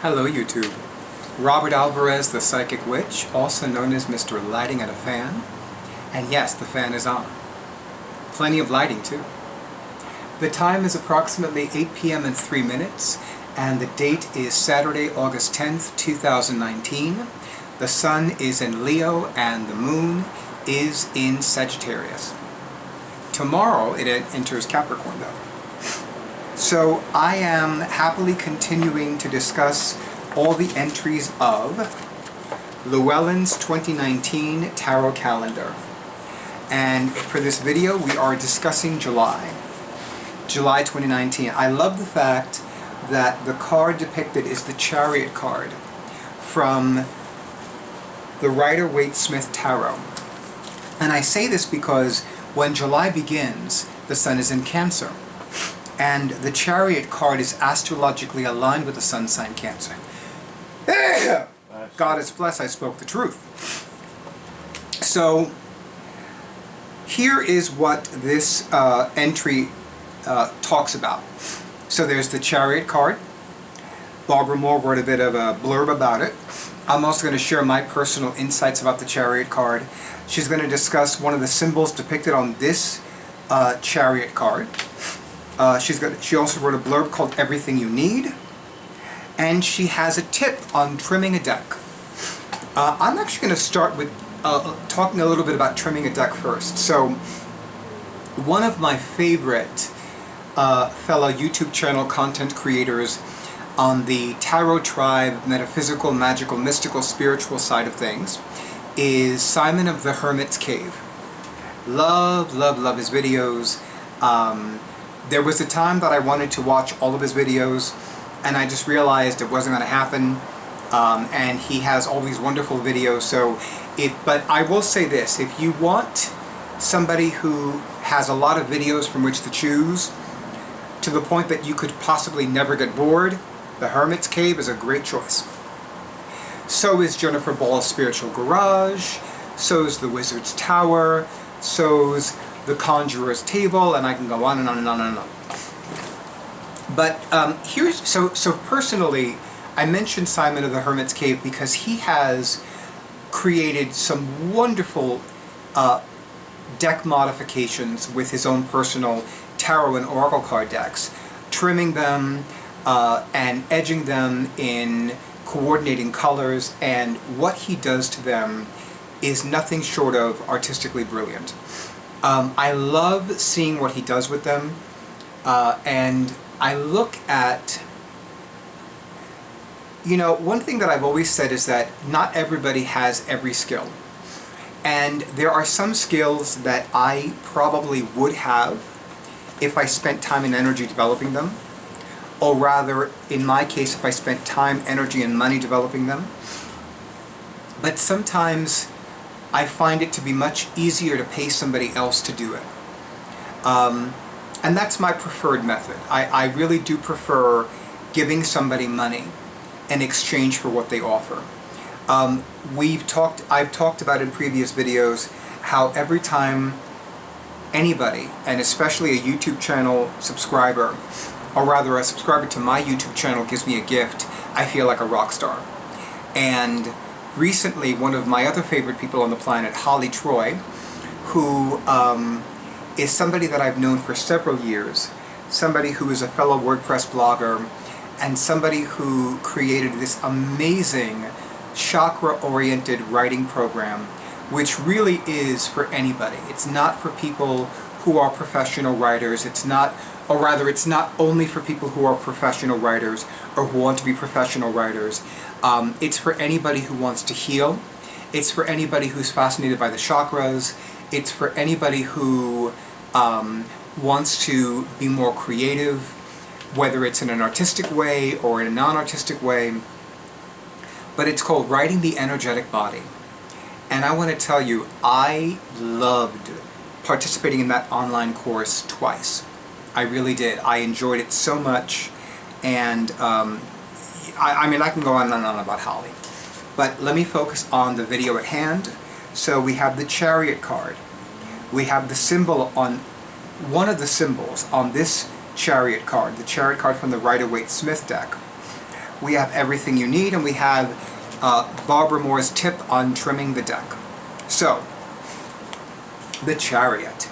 Hello YouTube. Robert Alvarez, the Psychic Witch, also known as Mr. Lighting at a Fan. And yes, the fan is on. Plenty of lighting too. The time is approximately 8 p.m. and 3 minutes, and the date is Saturday, August 10th, 2019. The sun is in Leo and the moon is in Sagittarius. Tomorrow it enters Capricorn though. So I am happily continuing to discuss all the entries of Llewellyn's 2019 Tarot Calendar. And for this video we are discussing July 2019. I love the fact that the card depicted is the Chariot card from the Rider-Waite-Smith Tarot. And I say this because when July begins, the sun is in Cancer. And the Chariot card is astrologically aligned with the sun sign Cancer. God is blessed, I spoke the truth. So, here is what this entry talks about. So there's the Chariot card. Barbara Moore wrote a bit of a blurb about it. I'm also going to share my personal insights about the Chariot card. She's going to discuss one of the symbols depicted on this Chariot card. She also wrote a blurb called Everything You Need. And she has a tip on trimming a deck. I'm actually going to start with talking a little bit about trimming a deck first. So, one of my favorite fellow YouTube channel content creators on the Tarot Tribe, metaphysical, magical, mystical, spiritual side of things is Simon of the Hermit's Cave. Love his videos. There was a time that I wanted to watch all of his videos, and I just realized it wasn't going to happen. And he has all these wonderful videos. So, but I will say this: if you want somebody who has a lot of videos from which to choose, to the point that you could possibly never get bored, the Hermit's Cave is a great choice. So is Jennifer Ball's Spiritual Garage. So is the Wizard's Tower. So's the Conjurer's Table, and I can go on and on and on and on. But so personally, I mentioned Simon of the Hermit's Cave because he has created some wonderful deck modifications with his own personal tarot and oracle card decks, trimming them and edging them in coordinating colors, and what he does to them is nothing short of artistically brilliant. I love seeing what he does with them, and I look at, one thing that I've always said is that not everybody has every skill. And there are some skills that I probably would have if I spent time and energy developing them, or rather, in my case, if I spent time, energy, and money developing them. But sometimes I find it to be much easier to pay somebody else to do it. And that's my preferred method. I really do prefer giving somebody money in exchange for what they offer. I've talked about in previous videos how every time anybody, and especially a YouTube channel subscriber, or rather a subscriber to my YouTube channel, gives me a gift, I feel like a rock star. And recently, one of my other favorite people on the planet, Holly Troy, who is somebody that I've known for several years, somebody who is a fellow WordPress blogger, and somebody who created this amazing chakra-oriented writing program, which really is for anybody. It's not for people who are professional writers. It's not only for people who are professional writers or who want to be professional writers. It's for anybody who wants to heal. It's for anybody who's fascinated by the chakras. It's for anybody who wants to be more creative, whether it's in an artistic way or in a non-artistic way. But it's called Writing the Energetic Body. And I want to tell you, I loved participating in that online course twice. I really did. I enjoyed it so much. And I mean, I can go on and on about Holly. But let me focus on the video at hand. So we have the Chariot card. We have the symbol on, one of the symbols on this Chariot card, the Chariot card from the Rider-Waite-Smith deck, we have everything you need, and we have Barbara Moore's tip on trimming the deck. So, the Chariot.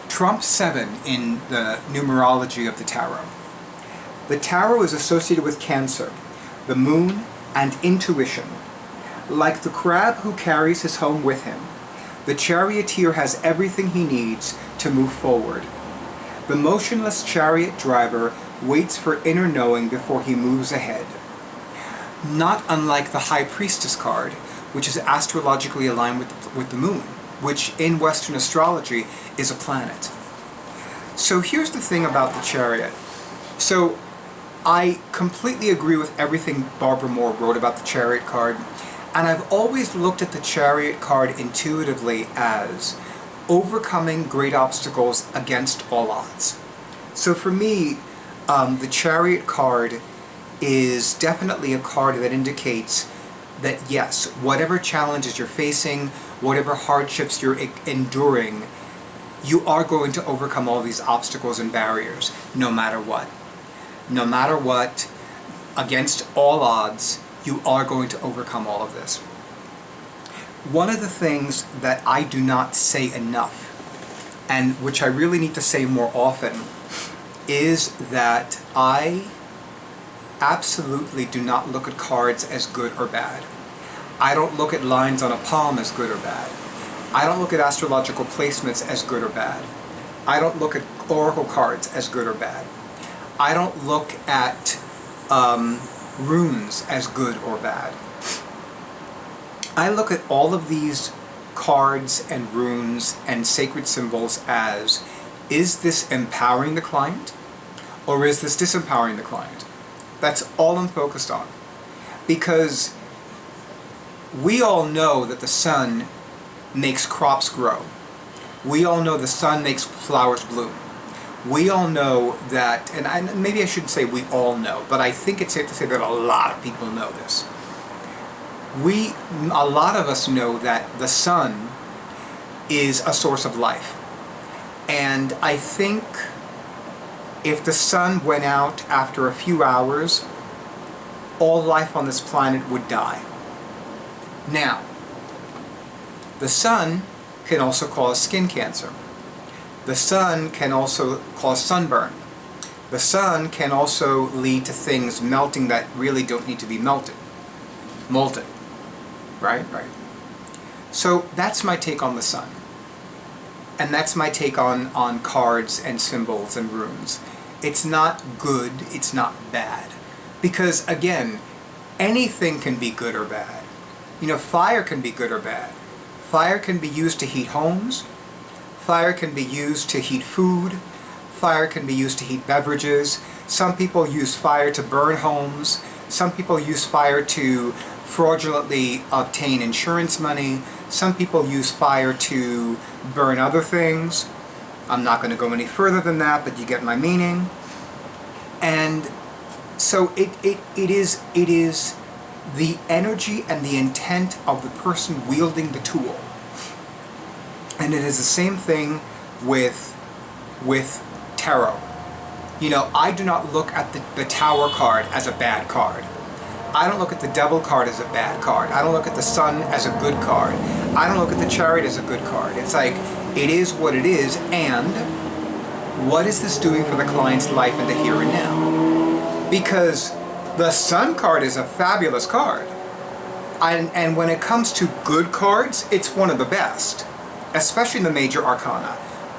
Trump VII in the numerology of the tarot. The tarot is associated with Cancer, the moon, and intuition. Like the crab who carries his home with him, the charioteer has everything he needs to move forward. The motionless chariot driver waits for inner knowing before he moves ahead. Not unlike the High Priestess card, which is astrologically aligned with the moon, which in Western astrology is a planet. So here's the thing about the Chariot. So I completely agree with everything Barbara Moore wrote about the Chariot card, and I've always looked at the Chariot card intuitively as overcoming great obstacles against all odds. So for me, the Chariot card is definitely a card that indicates that yes, whatever challenges you're facing, whatever hardships you're enduring, you are going to overcome all these obstacles and barriers, no matter what. No matter what, against all odds, you are going to overcome all of this. One of the things that I do not say enough, and which I really need to say more often, is that I absolutely do not look at cards as good or bad. I don't look at lines on a palm as good or bad. I don't look at astrological placements as good or bad. I don't look at oracle cards as good or bad. I don't look at runes as good or bad. I look at all of these cards and runes and sacred symbols as, is this empowering the client or is this disempowering the client? That's all I'm focused on. Because we all know that the sun makes crops grow. We all know the sun makes flowers bloom. We all know that, and maybe I shouldn't say we all know, but I think it's safe to say that a lot of people know this. A lot of us know that the sun is a source of life. And I think if the sun went out after a few hours, all life on this planet would die. Now, the sun can also cause skin cancer. The sun can also cause sunburn. The sun can also lead to things melting that really don't need to be melted. Molten. Right? So that's my take on the sun. And that's my take on cards and symbols and runes. It's not good, it's not bad. Because again, anything can be good or bad. You know, fire can be good or bad. Fire can be used to heat homes. Fire can be used to heat food. Fire can be used to heat beverages. Some people use fire to burn homes. Some people use fire to fraudulently obtain insurance money. Some people use fire to burn other things. I'm not going to go any further than that, but you get my meaning. And so it is the energy and the intent of the person wielding the tool. And it is the same thing with tarot. You know, I do not look at the Tower card as a bad card. I don't look at the Devil card as a bad card. I don't look at the Sun as a good card. I don't look at the Chariot as a good card. It's like, it is what it is, and what is this doing for the client's life in the here and now? Because the Sun card is a fabulous card. And when it comes to good cards, it's one of the best, especially in the major arcana.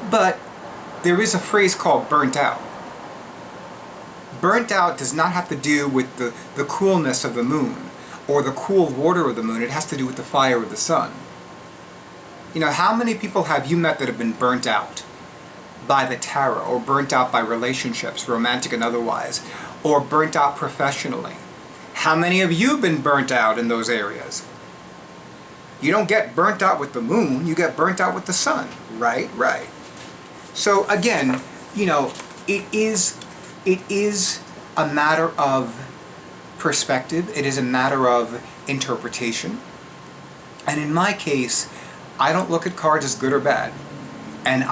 But there is a phrase called burnt out. Burnt out does not have to do with the coolness of the moon or the cool water of the moon. It has to do with the fire of the sun. You know, how many people have you met that have been burnt out by the tarot, or burnt out by relationships, romantic and otherwise, or burnt out professionally? How many of you have been burnt out in those areas? You don't get burnt out with the moon, you get burnt out with the sun, right? Right. So again, you know, it is a matter of perspective. It is a matter of interpretation. And in my case, I don't look at cards as good or bad. And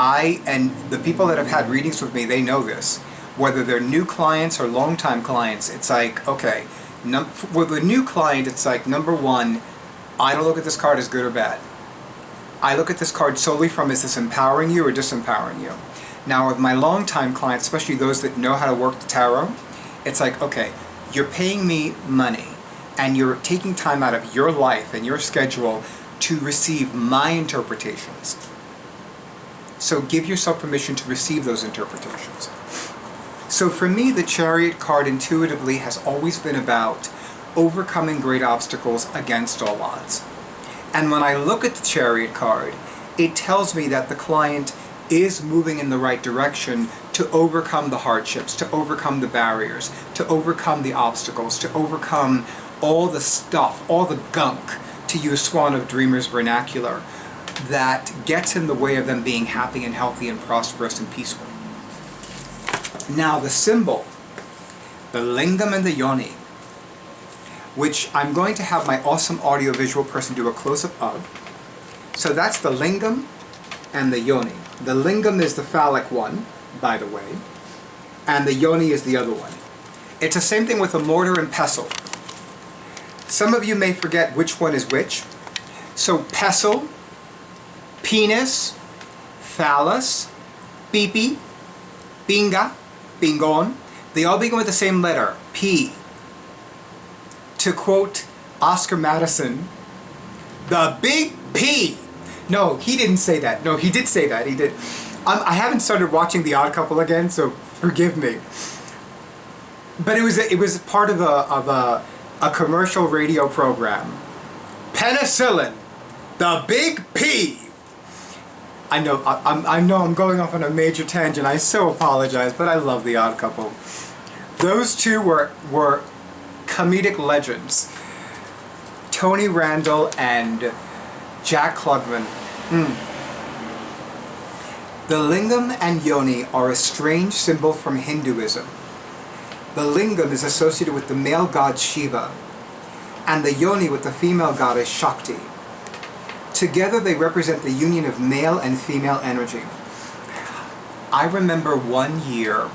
the people that have had readings with me, they know this. Whether they're new clients or longtime clients, it's like, okay, For the new client, it's like, number one, I don't look at this card as good or bad. I look at this card solely from, is this empowering you or disempowering you? Now with my long-time clients, especially those that know how to work the tarot, it's like, okay, you're paying me money and you're taking time out of your life and your schedule to receive my interpretations. So give yourself permission to receive those interpretations. So for me, the Chariot card intuitively has always been about overcoming great obstacles against all odds. And when I look at the Chariot card, it tells me that the client is moving in the right direction to overcome the hardships, to overcome the barriers, to overcome the obstacles, to overcome all the stuff, all the gunk, to use Swan of Dreamers vernacular, that gets in the way of them being happy and healthy and prosperous and peaceful. Now the symbol, the lingam and the yoni, which I'm going to have my awesome audiovisual person do a close-up of. So that's the lingam and the yoni. The lingam is the phallic one, by the way, and the yoni is the other one. It's the same thing with a mortar and pestle. Some of you may forget which one is which. So pestle, penis, phallus, pipi, binga, bingon, they all begin with the same letter, P. To quote Oscar Madison, the big P. No, he didn't say that. No, he did say that. He did. I haven't started watching The Odd Couple again, so forgive me. But it was part of a commercial radio program. Penicillin, the big P. I know I'm going off on a major tangent. I so apologize, but I love The Odd Couple. Those two were comedic legends. Tony Randall and Jack Klugman. The lingam and yoni are a strange symbol from Hinduism. The lingam is associated with the male god Shiva, and the yoni with the female goddess Shakti. Together they represent the union of male and female energy. I remember one year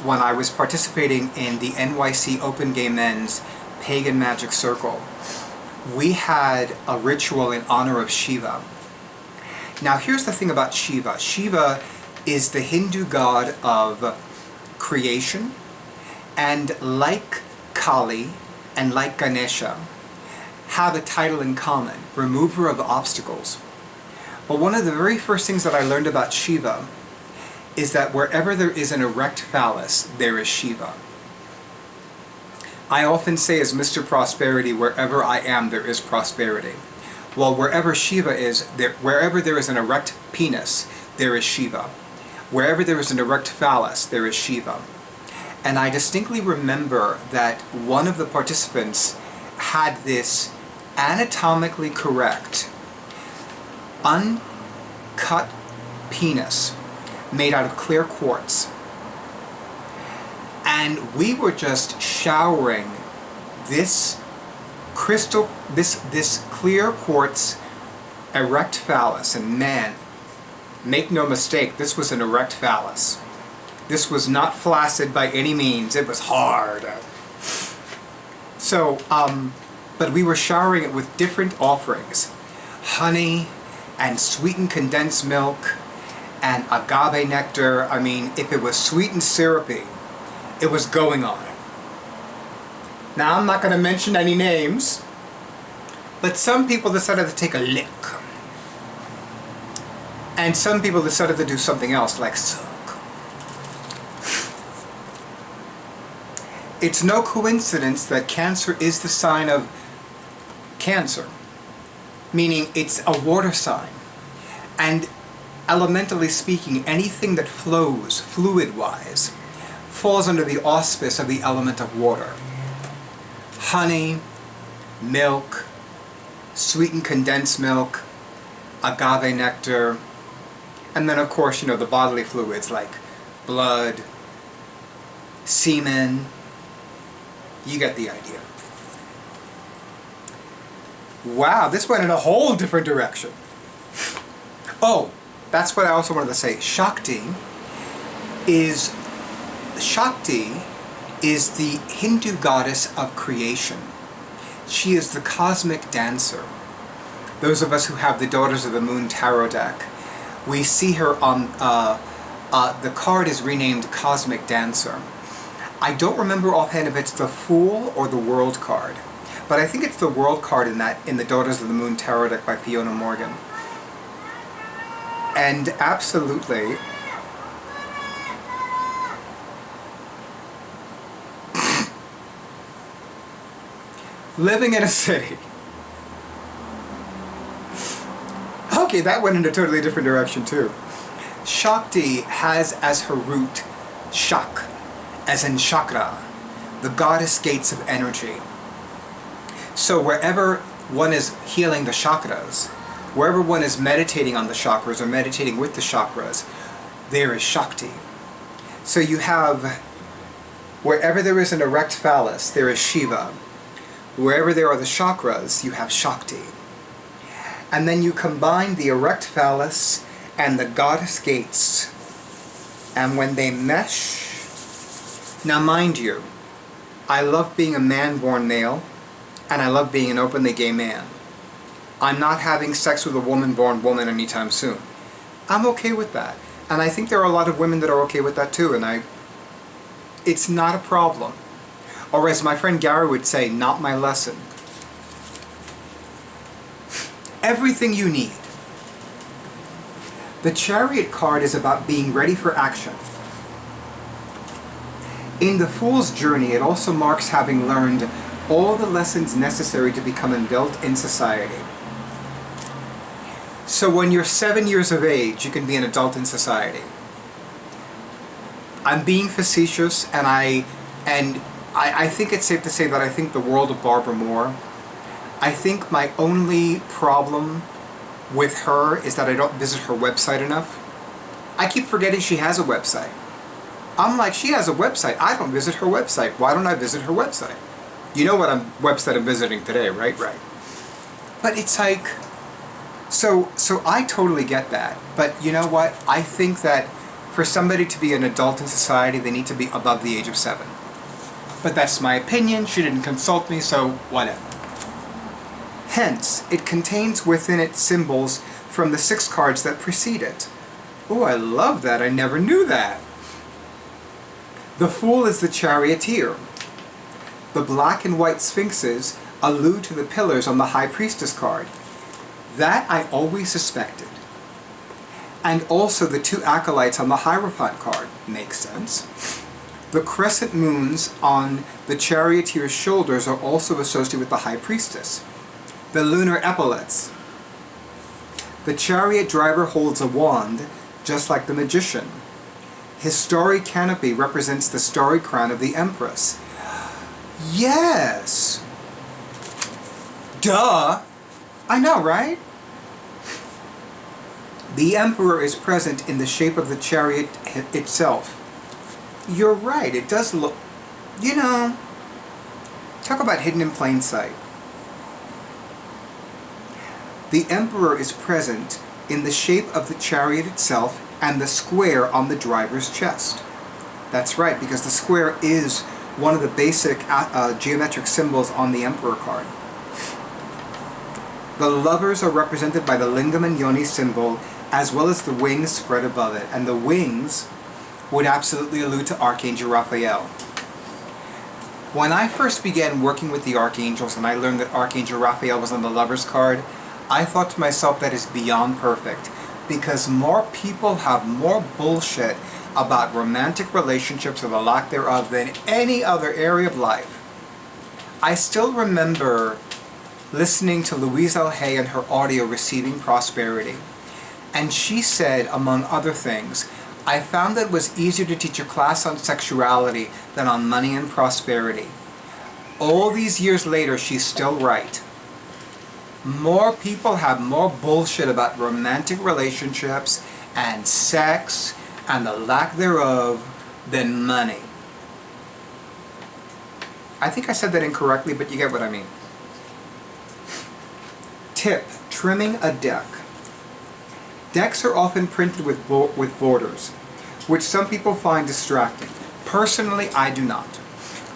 when I was participating in the NYC Open Gay Men's Pagan Magic Circle. We had a ritual in honor of Shiva. Now here's the thing about Shiva. Shiva is the Hindu god of creation, and like Kali and like Ganesha, have a title in common, remover of obstacles. But one of the very first things that I learned about Shiva is that wherever there is an erect phallus, there is Shiva. I often say as Mr. Prosperity, wherever I am, there is prosperity. Well, wherever Shiva is, wherever there is an erect penis, there is Shiva. Wherever there is an erect phallus, there is Shiva. And I distinctly remember that one of the participants had this anatomically correct, uncut penis made out of clear quartz. And we were just showering this crystal, this clear quartz erect phallus, and man, make no mistake, this was an erect phallus. This was not flaccid by any means, it was hard. So, but we were showering it with different offerings. Honey and sweetened condensed milk and agave nectar. I mean, if it was sweet and syrupy, it was going on. Now, I'm not going to mention any names, but some people decided to take a lick. And some people decided to do something else, like suck. It's no coincidence that Cancer is the sign of Cancer, meaning it's a water sign. And elementally speaking, anything that flows, fluid-wise, falls under the auspice of the element of water. Honey, milk, sweetened condensed milk, agave nectar, and then of course, you know, the bodily fluids like blood, semen. You get the idea. Wow, this went in a whole different direction. Oh, that's what I also wanted to say. Shakti is the Hindu goddess of creation. She is the cosmic dancer. Those of us who have the Daughters of the Moon tarot deck, we see her on, the card is renamed Cosmic Dancer. I don't remember offhand if it's the Fool or the World card, but I think it's the World card in the Daughters of the Moon tarot deck by Fiona Morgan. And absolutely, living in a city. Okay, that went in a totally different direction too. Shakti has as her root Shak, as in chakra, the goddess gates of energy. So wherever one is healing the chakras, wherever one is meditating on the chakras or meditating with the chakras, there is Shakti. So you have, wherever there is an erect phallus, there is Shiva. Wherever there are the chakras, you have Shakti. And then you combine the erect phallus and the goddess gates. And when they mesh, now mind you, I love being a man-born male, and I love being an openly gay man. I'm not having sex with a woman-born woman anytime soon. I'm okay with that. And I think there are a lot of women that are okay with that too, and it's not a problem. Or as my friend Gary would say, not my lesson. Everything you need. The Chariot card is about being ready for action. In the Fool's journey, it also marks having learned all the lessons necessary to become an adult in society. So when you're 7 years of age, you can be an adult in society. I'm being facetious, and I think it's safe to say that I think the world of Barbara Moore. I think my only problem with her is that I don't visit her website enough. I keep forgetting she has a website. I'm like, she has a website. I don't visit her website. Why don't I visit her website? You know what website I'm visiting today, right? Right. But it's like, so I totally get that. But you know what? I think that for somebody to be an adult in society, they need to be above the age of 7. But that's my opinion. She didn't consult me, so whatever. Hence, it contains within it symbols from the 6 cards that precede it. Oh, I love that. I never knew that. The Fool is the charioteer. The black and white sphinxes allude to the pillars on the High Priestess card. That I always suspected. And also the 2 acolytes on the Hierophant card. Makes sense. The crescent moons on the charioteer's shoulders are also associated with the High Priestess. The lunar epaulets. The chariot driver holds a wand, just like the magician. His starry canopy represents the starry crown of the Empress. Yes! Duh! I know, right? The Emperor is present in the shape of the chariot itself. You're right, it does look... You know, talk about hidden in plain sight. The Emperor is present in the shape of the chariot itself and the square on the driver's chest. That's right, because the square is one of the basic geometric symbols on the Emperor card. The lovers are represented by the lingam and yoni symbol, as well as the wings spread above it. And the wings would absolutely allude to Archangel Raphael. When I first began working with the archangels and I learned that Archangel Raphael was on the lover's card, I thought to myself, that is beyond perfect. Because more people have more bullshit about romantic relationships or the lack thereof than any other area of life. I still remember listening to Louise L. Hay and her audio Receiving Prosperity. And she said, among other things, I found that it was easier to teach a class on sexuality than on money and prosperity. All these years later, she's still right. More people have more bullshit about romantic relationships and sex and the lack thereof than money. I think I said that incorrectly, but you get what I mean. Tip: trimming a deck. Decks are often printed with borders, which some people find distracting. Personally, I do not.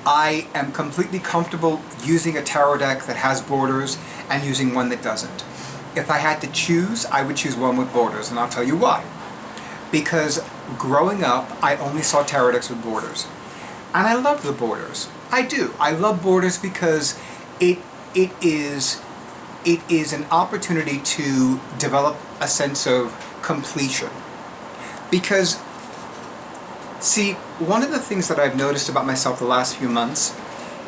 I am completely comfortable using a tarot deck that has borders and using one that doesn't. If I had to choose, I would choose one with borders, and I'll tell you why. Because growing up, I only saw tarot decks with borders. And I love the borders. I do. I love borders because it is an opportunity to develop a sense of completion. Because, see, one of the things that I've noticed about myself the last few months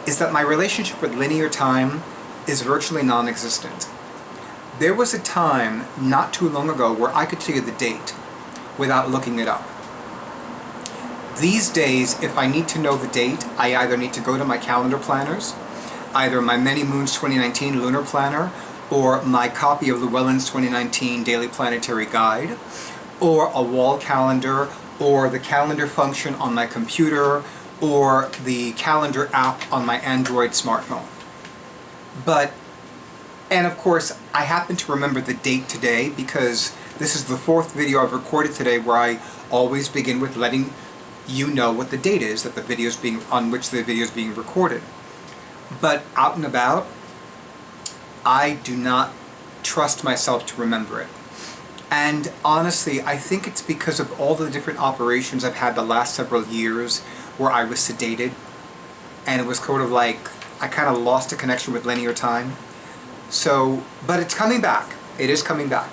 is that my relationship with linear time is virtually non-existent. There was a time not too long ago where I could tell you the date without looking it up. These days, if I need to know the date, I either need to go to my calendar planners, either my Many Moons 2019 Lunar Planner, or my copy of Llewellyn's 2019 Daily Planetary Guide, or a wall calendar, or the calendar function on my computer, or the calendar app on my Android smartphone. And of course, I happen to remember the date today because this is the 4th video I've recorded today where I always begin with letting you know what the date is that on which the video is being recorded. But out and about, I do not trust myself to remember it. And honestly, I think it's because of all the different operations I've had the last several years where I was sedated, and it was sort of like I kind of lost a connection with linear time. So, but it's coming back. It is coming back.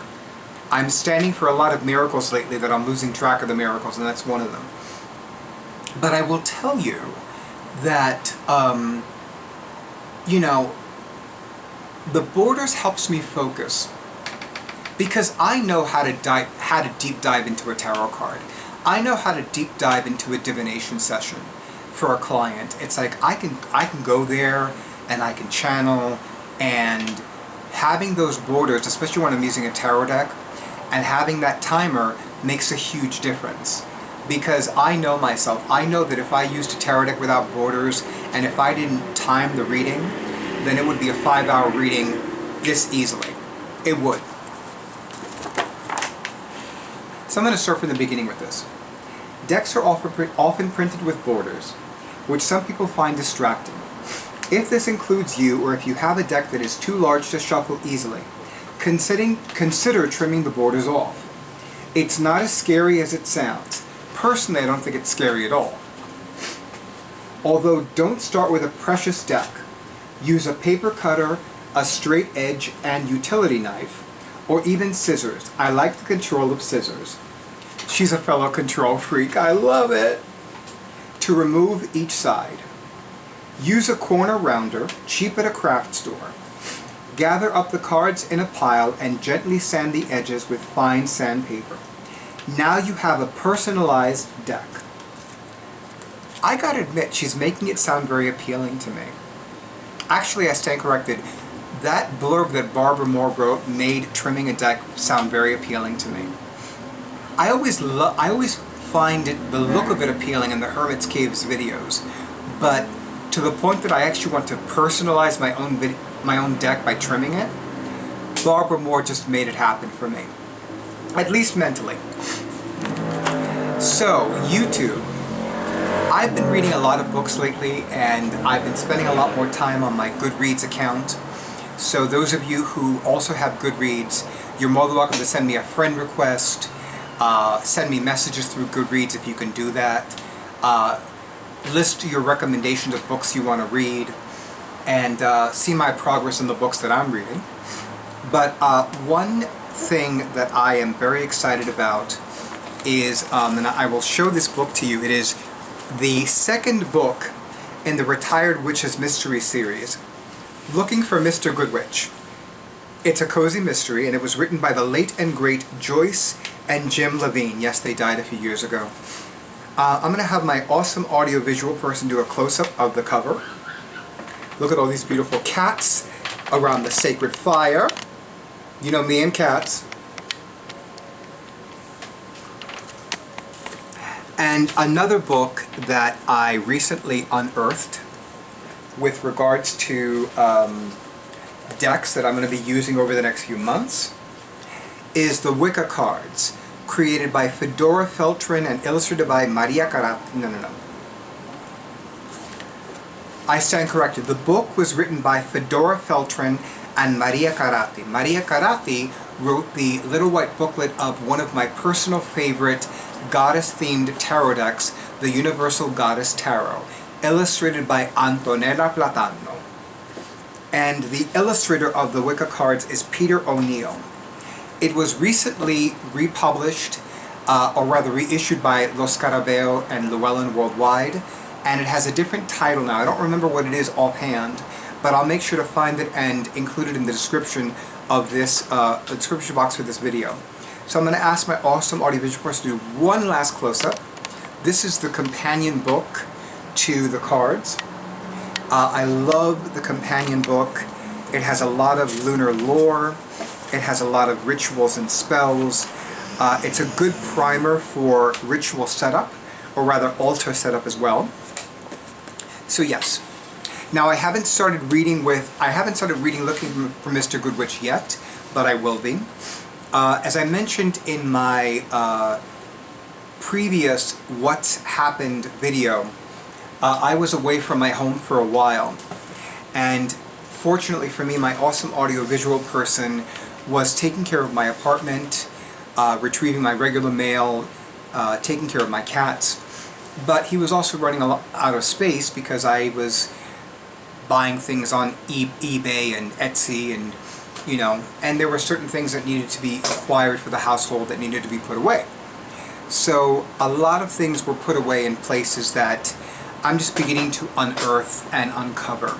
I'm standing for a lot of miracles lately that I'm losing track of the miracles, and that's one of them. But I will tell you that, the borders helps me focus because I know how to deep dive into a tarot card. I know how to deep dive into a divination session for a client. It's like I can go there and I can channel, and having those borders, especially when I'm using a tarot deck, and having that timer makes a huge difference. Because I know myself. I know that if I used a tarot deck without borders, and if I didn't time the reading, then it would be a 5-hour reading this easily. It would. So I'm going to start from the beginning with this. Decks are often printed with borders, which some people find distracting. If this includes you, or if you have a deck that is too large to shuffle easily, consider trimming the borders off. It's not as scary as it sounds. Personally, I don't think it's scary at all. Although, don't start with a precious deck. Use a paper cutter, a straight edge, and utility knife, or even scissors. I like the control of scissors. She's a fellow control freak. I love it! To remove each side. Use a corner rounder, cheap at a craft store. Gather up the cards in a pile and gently sand the edges with fine sandpaper. Now you have a personalized deck. I gotta admit, she's making it sound very appealing to me. Actually, I stand corrected. That blurb that Barbara Moore wrote made trimming a deck sound very appealing to me. I always find the look of it appealing in the Hermit's Caves videos, but to the point that I actually want to personalize my own deck by trimming it, Barbara Moore just made it happen for me. At least mentally. So, YouTube. I've been reading a lot of books lately, and I've been spending a lot more time on my Goodreads account. So those of you who also have Goodreads, you're more than welcome to send me a friend request, send me messages through Goodreads if you can do that, list your recommendations of books you want to read, and see my progress in the books that I'm reading. But one thing that I am very excited about is, and I will show this book to you. It is the second book in the Retired Witches Mystery series, Looking for Mr. Goodwitch. It's a cozy mystery, and it was written by the late and great Joyce and Jim Levine. Yes, they died a few years ago. I'm going to have my awesome audio-visual person do a close-up of the cover. Look at all these beautiful cats around the sacred fire. You know me and cats. And another book that I recently unearthed with regards to decks that I'm going to be using over the next few months is the Wicca cards, created by Fedora, Feltrin, and illustrated by Maria Carrati. I stand corrected. The book was written by Fedora, Feltrin, and Maria Carrati. Maria Carrati wrote the little white booklet of one of my personal favorite goddess-themed tarot decks, the Universal Goddess Tarot, illustrated by Antonella Platano. And the illustrator of the Wicca cards is Peter O'Neill. It was recently republished, or rather reissued by Los Scarabeo and Llewellyn worldwide, and it has a different title now. I don't remember what it is offhand, but I'll make sure to find it and include it in the description of this, the description box for this video. So I'm going to ask my awesome audiovisual person to do one last close-up. This is the companion book to the cards. I love the companion book. It has a lot of lunar lore. It has a lot of rituals and spells. It's a good primer for ritual setup, or rather altar setup as well. So yes. Now I haven't started reading looking for Mr. Goodwitch yet, but I will be. As I mentioned in my previous What's Happened video, I was away from my home for a while, and fortunately for me, my awesome audiovisual person was taking care of my apartment, retrieving my regular mail, taking care of my cats, but he was also running out of space because I was buying things on eBay and Etsy, and and there were certain things that needed to be acquired for the household that needed to be put away. So a lot of things were put away in places that I'm just beginning to unearth and uncover,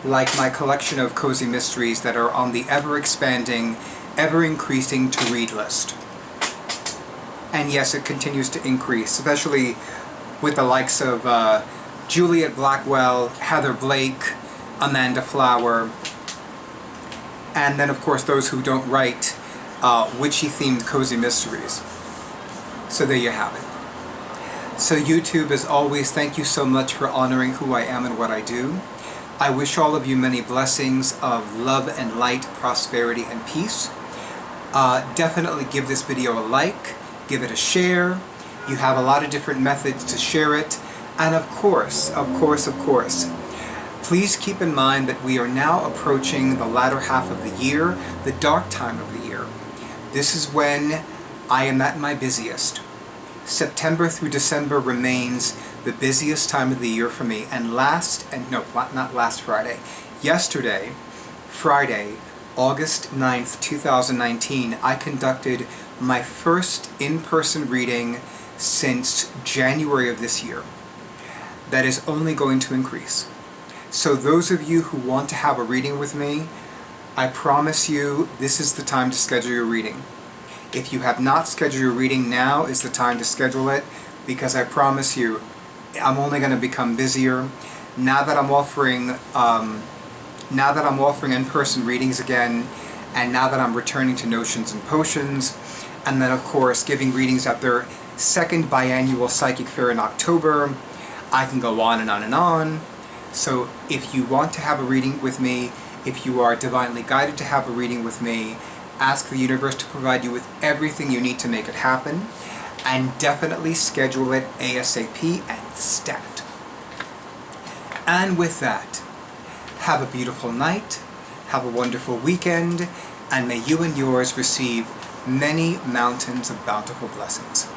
like my collection of cozy mysteries that are on the ever-expanding, ever-increasing to-read list. And yes, it continues to increase, especially with the likes of Juliet Blackwell, Heather Blake, Amanda Flower, and then of course those who don't write witchy-themed cozy mysteries. So there you have it. So YouTube, as always, thank you so much for honoring who I am and what I do. I wish all of you many blessings of love and light, prosperity and peace. Definitely give this video a like, give it a share. You have a lot of different methods to share it. And of course, please keep in mind that we are now approaching the latter half of the year, the dark time of the year. This is when I am at my busiest. September through December remains the busiest time of the year for me. And not last Friday. Yesterday, Friday, August 9th, 2019, I conducted my first in-person reading since January of this year. That is only going to increase. So those of you who want to have a reading with me, I promise you this is the time to schedule your reading. If you have not scheduled your reading, now is the time to schedule it, because I promise you I'm only going to become busier now that I'm offering in-person readings again, and now that I'm returning to Notions and Potions, and then of course giving readings at their second biannual Psychic Fair in October. I can go on and on and on. So if you want to have a reading with me, if you are divinely guided to have a reading with me, ask the universe to provide you with everything you need to make it happen, and definitely schedule it ASAP and stat. And with that, have a beautiful night, have a wonderful weekend, and may you and yours receive many mountains of bountiful blessings.